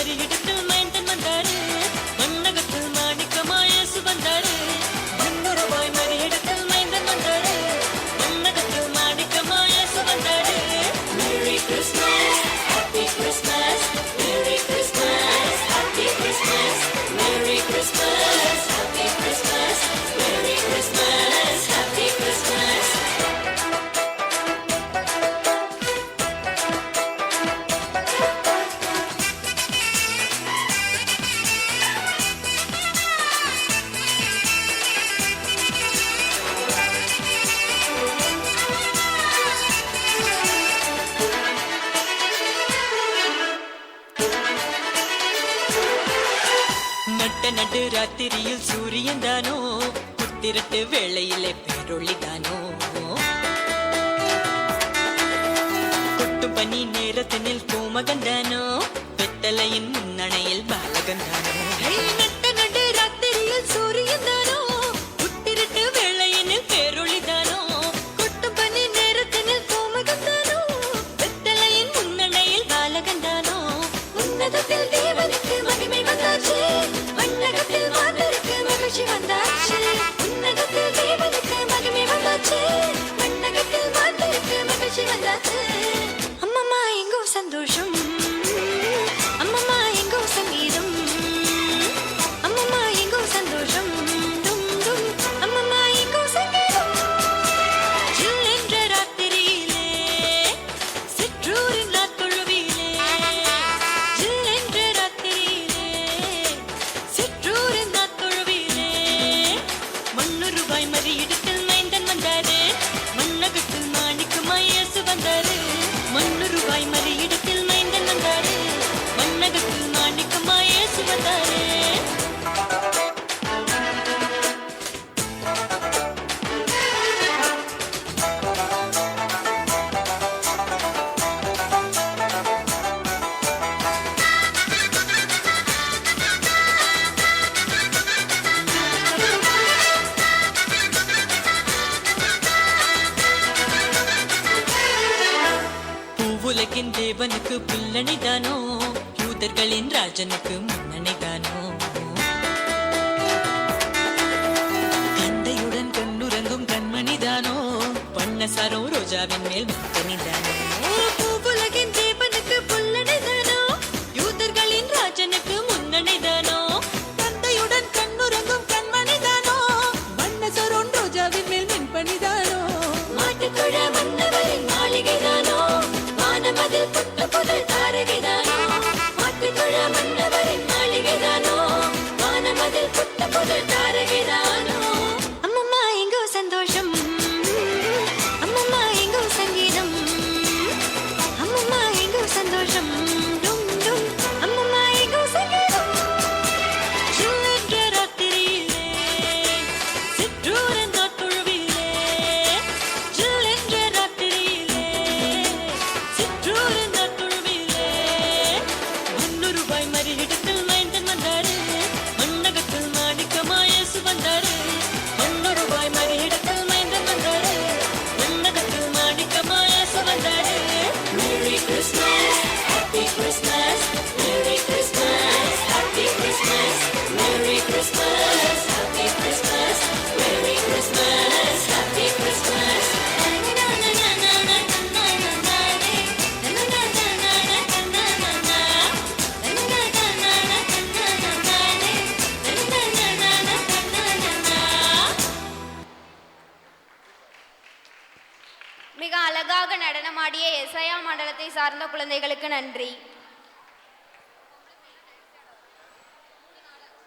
மறியிடத்தில் மைந்தன் வந்தாரு, மண்ணகத்தில் மாணிக்கமாய் இயேசு வந்தாரு. 100 ரூபாய் மறியிடத்தில் மைந்தன் வந்தாரு, மண்ணகத்தில் மாணிக்கமாய் இயேசு வந்தாரு. Merry Christmas, Happy Christmas, Merry Christmas, Happy Christmas, Merry Christmas, Happy Christmas, Merry Christmas, Happy Christmas. நட்டு ராத்திரியில் சூரியன் தானோ, புத்திரட்டு வேளையிலே பேரொளி தானோ, கொட்டும் பனி நேரத்தினில் பூமகன் தானோ, வெத்தலையின் முன்னணையில் பாலகன் தானோ. நட்டு ராத்திரியில் சூரியன் தானோ, புத்திரட்டு வேளையினில் பேரொளி தானோ, கொட்டும் பனி நேரத்தினில் பூமகன் தானோ, வெத்தலையின் முன்னணையில் பாலகன் தானோ. உன்னதத்தில் தேவனுக்கு மகிமை வந்தாச்சு, மண்ணகத்தில் மாந்தருக்கு மகிழ்ச்சி வந்தாச்சு. உன்னதத்தில் தேவனுக்கு மகிமை வந்தாச்சு, மண்ணகத்தில் மாந்தருக்கு மகிழ்ச்சி வந்தாச்சு. அம்மம்மா எங்கோ சந்தோஷம், அம்மம்மா எங்கோ சங்கீதம், அம்மம்மா எங்கோ சந்தோஷம், டும் டும் அம்மம்மா எங்கோ சங்கீதம். ஜில் என்ற ராத்திரியிலே சிற்றூரின் நாட்கொழுவிலே, ஜில் என்ற ராத்திரியிலே சிற்றூரின் நாட்கொழுவிலே, 100 ரூபாய் மறியிடத்தில் மைந்தன் வந்தாரு, மண்ணகத்தில் மாணிக்கமாய் இயேசு வந்தாரு. 100 ரூபாய் மறியிடத்தில் மைந்தன் வந்தாரு, மண்ணகத்தில் மாணிக்கமாய் இயேசு வந்தாரு. பூவுலகின் தேவனுக்கு பிள்ளனைதானோ, யூதர்களின் ராஜனுக்கு மன்னனைதானோ, தந்தையுடன் கண்ணுறங்கும் கண்மணிதானோ, பண்ணசாரோ ரோஜாவின் மேல் மத்தனிதானோ. பூவுலகின் தேவனுக்கு பிள்ளனைதானோ, யூதர்களின் ராஜனுக்கு முன்னனைதானோ, தந்தையுடன் கண்ணுறங்கும் கண்மணிதானோ, பண்ணசாரோன் ரோஜாவின் மேல் மென்பணிதானோ. மாட்டுக்குழ மன்னவரின் மாளிகைதானோ, வானமதில் புத்த புதல் தாரகைதானோ. மாட்டுக்குழ மன்னவரின் மாளிகைதானோ, வானமதில் புத்த புதல் தாரகைதானோ. அம்மம்மா எங்கோ சந்தோஷம், அம்மம்மா எங்கோ சங்கீதம், அம்மம்மா எங்கோ சந்தோஷம், டும் டும் அம்மம்மா எங்கோ சங்கீதம். ஜில் என்ற ராத்திரியிலே சிற்றூரின் நாட்கொழுவிலே, ஜில் என்ற ராத்திரியிலே சிற்றூரின் நாட்கொழுவிலே, 100 ரூபாய் மறியிடத்தில் மைந்தன் வந்தாரு, மண்ணகத்தில் மாணிக்கமாய் இயேசு வந்தாரு. 100 ரூபாய் மறியிடத்தில் மைந்தன் வந்தாரு, மண்ணகத்தில் மாணிக்கமாய் இயேசு வந்தாரு. Merry Christmas, Happy Christmas, Merry Christmas, Happy Christmas, Merry Christmas, Happy Christmas, Merry Christmas, Happy Christmas. மிக அழகாக நடனமாடிய எசையா மண்டலத்தை சார்ந்த குழந்தைகளுக்கு நன்றி.